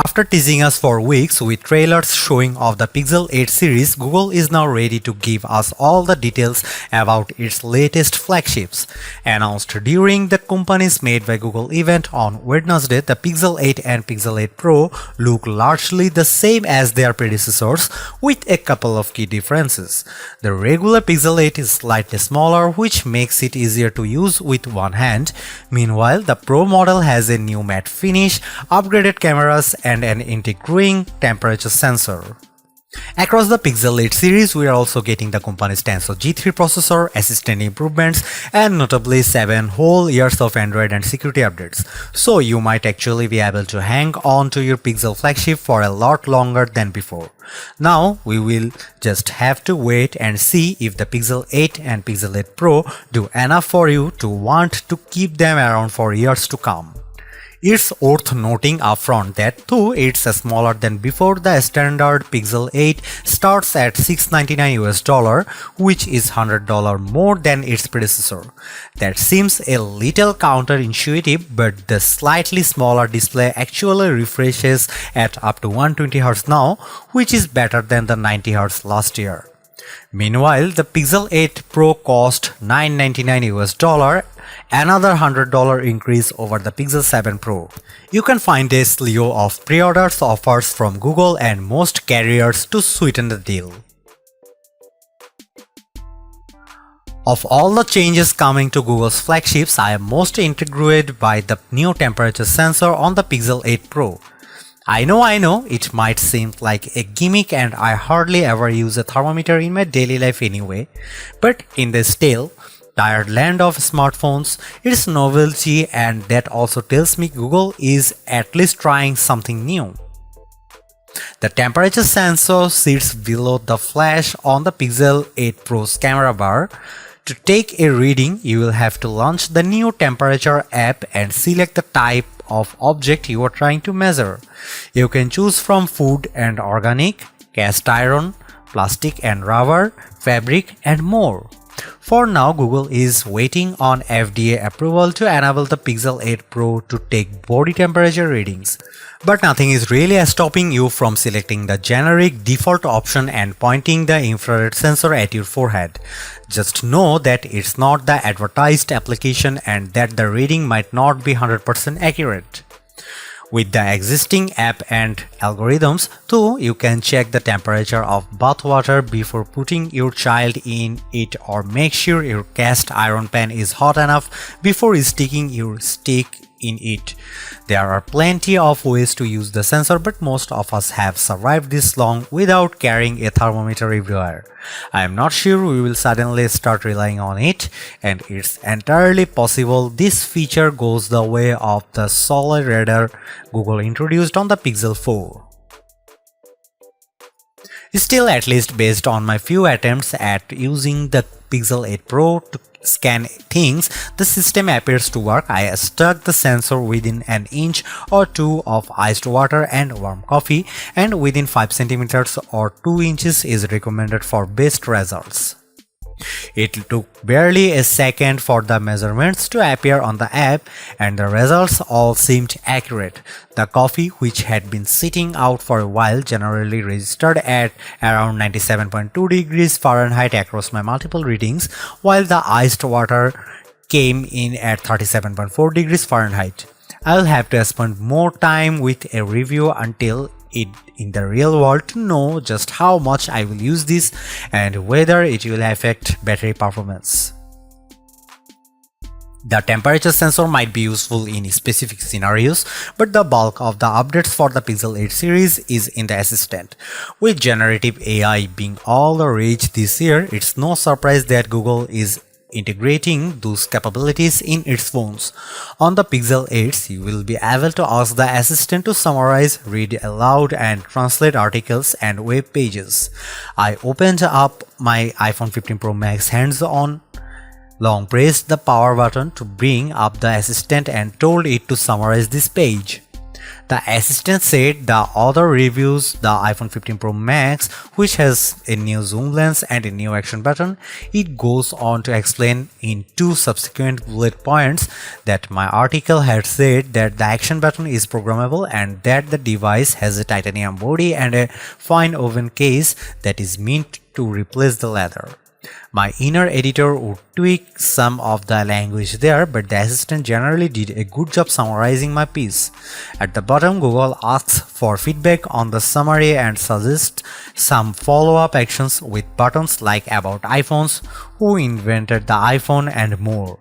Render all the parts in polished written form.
After teasing us for weeks with trailers showing off the Pixel 8 series, Google is now ready to give us all the details about its latest flagships. Announced during the company's Made by Google event on Wednesday, the Pixel 8 and Pixel 8 Pro look largely the same as their predecessors, with a couple of key differences. The regular Pixel 8 is slightly smaller, which makes it easier to use with one hand. Meanwhile, the Pro model has a new matte finish, upgraded cameras, and an integrating temperature sensor. Across the Pixel 8 series, we are also getting the company's Tensor G3 processor, assistant improvements, and notably 7 whole years of Android and security updates. So you might actually be able to hang on to your Pixel flagship for a lot longer than before. Now we will just have to wait and see if the Pixel 8 and Pixel 8 Pro do enough for you to want to keep them around for years to come. It's worth noting upfront that though it's smaller than before, the standard Pixel 8 starts at $699, which is $100 more than its predecessor. That seems a little counterintuitive, but the slightly smaller display actually refreshes at up to 120Hz now, which is better than the 90Hz last year. Meanwhile, the Pixel 8 Pro cost $999, another $100 increase over the Pixel 7 Pro. You can find a slew of pre-orders offers from Google and most carriers to sweeten the deal. Of all the changes coming to Google's flagships, I am most intrigued by the new temperature sensor on the Pixel 8 Pro. I know, it might seem like a gimmick and I hardly ever use a thermometer in my daily life anyway, but in this still tired land of smartphones, it's novelty, and that also tells me Google is at least trying something new. The temperature sensor sits below the flash on the Pixel 8 Pro's camera bar. To take a reading, you will have to launch the new temperature app and select the type of object you are trying to measure. You can choose from food and organic, cast iron, plastic and rubber, fabric, and more. For now, Google is waiting on FDA approval to enable the Pixel 8 Pro to take body temperature readings. But nothing is really stopping you from selecting the generic default option and pointing the infrared sensor at your forehead. Just know that it's not the advertised application and that the reading might not be 100% accurate. With the existing app and algorithms, too, you can check the temperature of bath water before putting your child in it, or make sure your cast iron pan is hot enough before sticking your stick in it. There are plenty of ways to use the sensor, but most of us have survived this long without carrying a thermometer everywhere. I am not sure we will suddenly start relying on it, and it's entirely possible this feature goes the way of the solid radar Google introduced on the Pixel 4. Still, at least based on my few attempts at using the Pixel 8 Pro to scan things, the system appears to work. I stuck the sensor within an inch or two of iced water and warm coffee, and within 5 cm or 2 inches is recommended for best results. It took barely a second for the measurements to appear on the app, and the results all seemed accurate. The coffee, which had been sitting out for a while, generally registered at around 97.2 degrees Fahrenheit across my multiple readings, while the iced water came in at 37.4 degrees Fahrenheit. I'll have to spend more time with a review until in the real world to know just how much I will use this and whether it will affect battery performance. The temperature sensor might be useful in specific scenarios, but the bulk of the updates for the Pixel 8 series is in the assistant. With generative AI being all the rage this year, it's no surprise that Google is integrating those capabilities in its phones. On the Pixel 8, you will be able to ask the assistant to summarize, read aloud, and translate articles and web pages. I opened up my iPhone 15 Pro Max hands-on, long pressed the power button to bring up the assistant and told it to summarize this page. The assistant said the author reviews the iPhone 15 Pro Max, which has a new zoom lens and a new action button. It goes on to explain in 2 subsequent bullet points that my article had said that the action button is programmable and that the device has a titanium body and a fine woven case that is meant to replace the leather. My inner editor would tweak some of the language there, but the assistant generally did a good job summarizing my piece. At the bottom, Google asks for feedback on the summary and suggests some follow-up actions with buttons like About iPhones, Who Invented the iPhone, and more.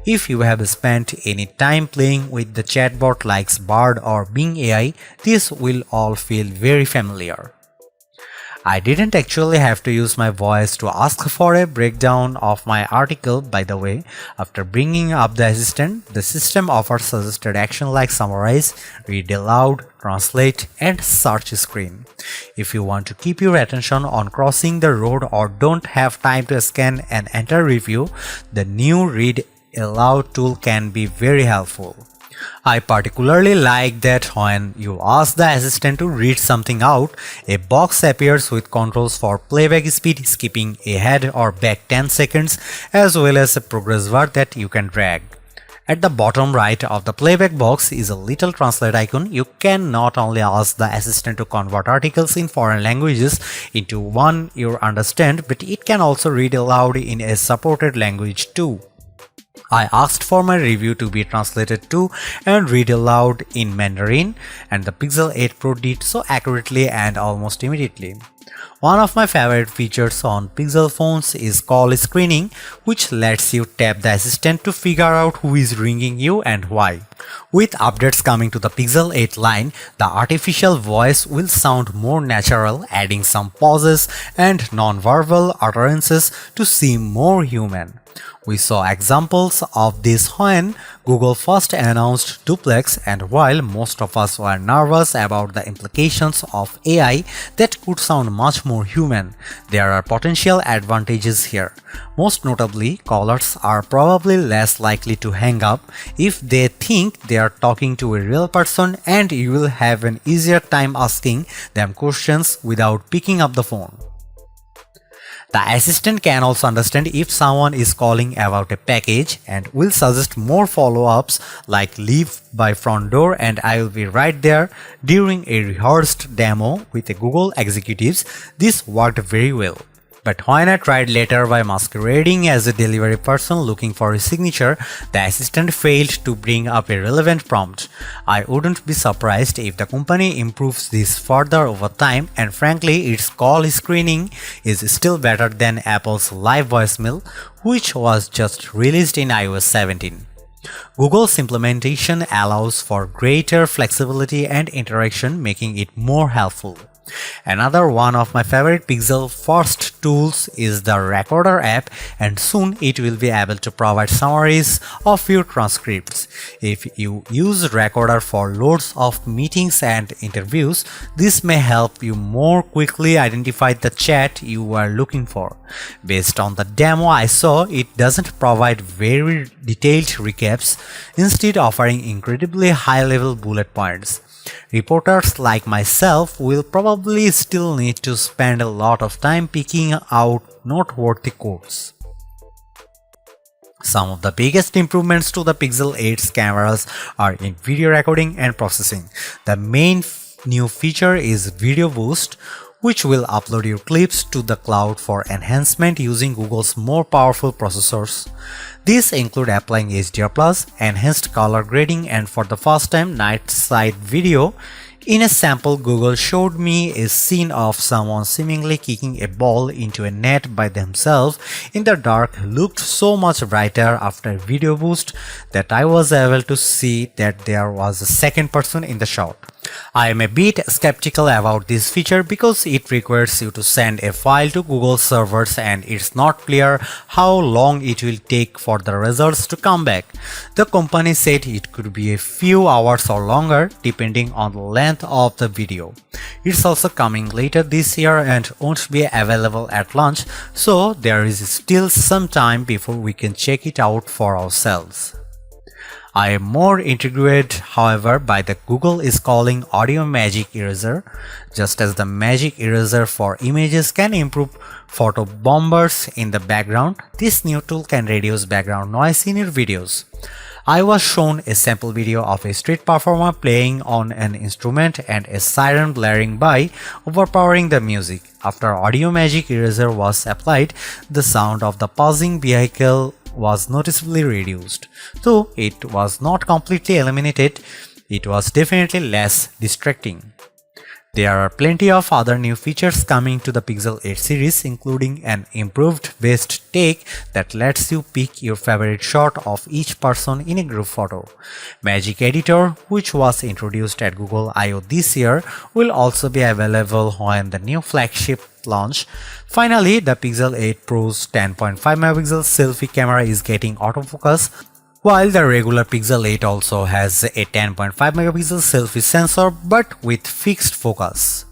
If you have spent any time playing with the chatbot like Bard or Bing AI, this will all feel very familiar. I didn't actually have to use my voice to ask for a breakdown of my article, by the way. After bringing up the assistant, the system offers suggested action like summarize, read aloud, translate, and search screen. If you want to keep your attention on crossing the road or don't have time to scan and enter review, the new read aloud tool can be very helpful. I particularly like that when you ask the assistant to read something out, a box appears with controls for playback speed, skipping ahead or back 10 seconds, as well as a progress bar that you can drag. At the bottom right of the playback box is a little translate icon. You can not only ask the assistant to convert articles in foreign languages into one you understand, but it can also read aloud in a supported language too. I asked for my review to be translated to and read aloud in Mandarin, and the Pixel 8 Pro did so accurately and almost immediately. One of my favorite features on Pixel phones is call screening, which lets you tap the assistant to figure out who is ringing you and why. With updates coming to the Pixel 8 line, the artificial voice will sound more natural, adding some pauses and non-verbal utterances to seem more human. We saw examples of this when Google first announced Duplex, and while most of us were nervous about the implications of AI that could sound much more human, there are potential advantages here. Most notably, callers are probably less likely to hang up if they think they are talking to a real person, and you will have an easier time asking them questions without picking up the phone. The assistant can also understand if someone is calling about a package and will suggest more follow-ups like leave by front door and I will be right there. During a rehearsed demo with the Google executives, this worked very well. But when I tried later by masquerading as a delivery person looking for a signature, the assistant failed to bring up a relevant prompt. I wouldn't be surprised if the company improves this further over time, and frankly, its call screening is still better than Apple's live voicemail, which was just released in iOS 17. Google's implementation allows for greater flexibility and interaction, making it more helpful. Another one of my favorite Pixel first tools is the Recorder app, and soon it will be able to provide summaries of your transcripts. If you use Recorder for loads of meetings and interviews, this may help you more quickly identify the chat you are looking for. Based on the demo I saw, it doesn't provide very detailed recaps, instead offering incredibly high-level bullet points. Reporters like myself will probably still need to spend a lot of time picking out noteworthy quotes. Some of the biggest improvements to the Pixel 8's cameras are in video recording and processing. The main new feature is Video Boost, which will upload your clips to the cloud for enhancement using Google's more powerful processors. These include applying HDR+, enhanced color grading, and for the first time, night side video. In a sample, Google showed me a scene of someone seemingly kicking a ball into a net by themselves in the dark. Looked so much brighter after Video Boost that I was able to see that there was a second person in the shot. I am a bit skeptical about this feature because it requires you to send a file to Google servers and it's not clear how long it will take for the results to come back. The company said it could be a few hours or longer depending on the length of the video. It's also coming later this year and won't be available at launch, so there is still some time before we can check it out for ourselves. I am more intrigued, however, by the Google is calling Audio Magic Eraser. Just as the Magic Eraser for images can improve photo bombers in the background, this new tool can reduce background noise in your videos. I was shown a sample video of a street performer playing on an instrument and a siren blaring by, overpowering the music. After Audio Magic Eraser was applied, the sound of the passing vehicle was noticeably reduced. Though it was not completely eliminated, it was definitely less distracting. There are plenty of other new features coming to the Pixel 8 series, including an improved best take that lets you pick your favorite shot of each person in a group photo. Magic Editor, which was introduced at Google I/O this year, will also be available when the new flagship launch. Finally, the Pixel 8 Pro's 10.5 megapixel selfie camera is getting autofocus, while the regular Pixel 8 also has a 10.5 megapixel selfie sensor but with fixed focus.